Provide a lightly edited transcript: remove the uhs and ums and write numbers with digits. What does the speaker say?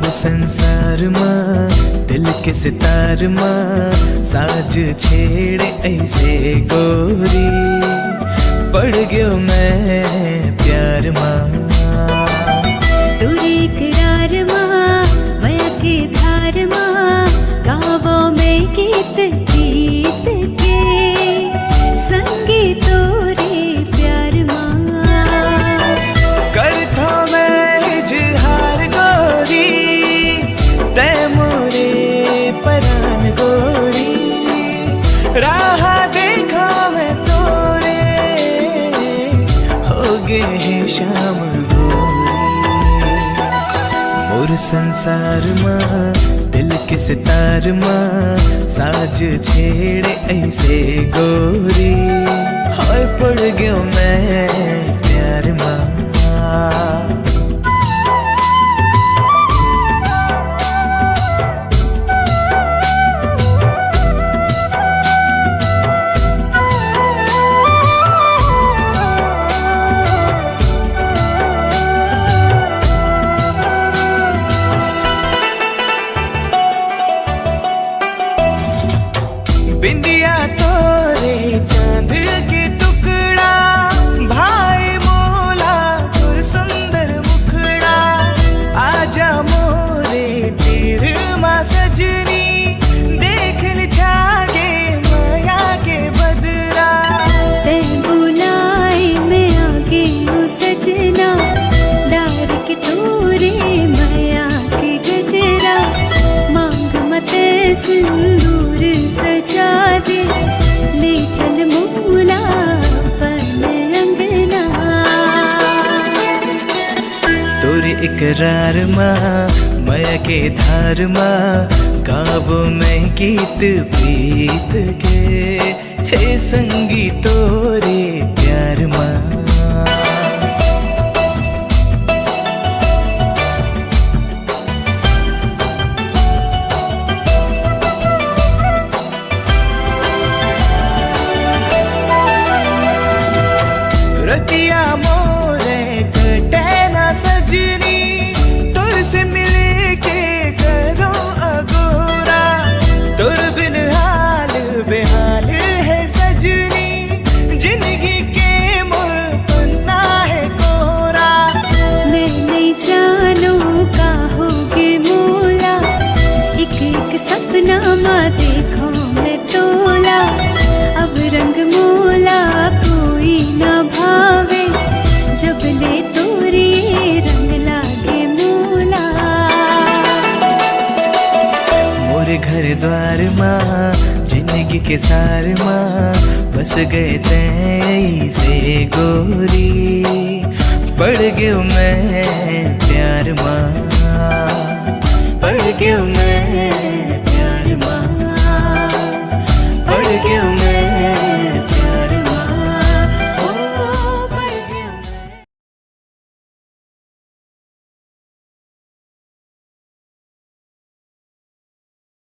मोर संसार मां दिल के सितार मां साज छेड़े ऐसे गोरी पड़ गयो मैं प्यार मां। तोरे इकरार मां माया की धार मां गावों में गीत गीत के संगी तोरे प्यार मां। करता मैं इजहार गोरी तै मोरे परान गोरी राह देखा मैं तोरे हो गए शाम गोरी। मोर संसार मां दिल के सितार मां साज छेड़े ऐसे गोरी हाय पड़ गयो मैं प्यार मां। बिंदिया तोरे चांद के टुकड़ा भाई मोला तुर सुंदर मुखड़ा आजा मोरे तीर मां सजनी देख ल जागे माया के बदरा। ते बुलाई मैं आगे हूँ सजना डार के तोरे माया के गजरा मांग मत सिंदूर सजा दे ले चल मोला पन अंगना। तोरे इकरार मां माया के धार मां गावों में गीत प्रीत के हे संगी तोरे प्यार मां। रतिया मोरे कटे ना सजनी तुर से मिले के करो अगोरा तुर बिन हाल बेहाल है सजनी जिंदगी के मोर पन्ना है कोरा। मैं नहीं जानू का होगे मोला एक एक सपना माँ देखो मैं तोला अब रंग मोला कोई ना भावे जब ले तोरी रंग लागे मोला। मोरे घर द्वार मां जिंदगी के सार मां बस गए तै से गोरी पड़ गयो मैं प्यार मां पड़ गयो मैं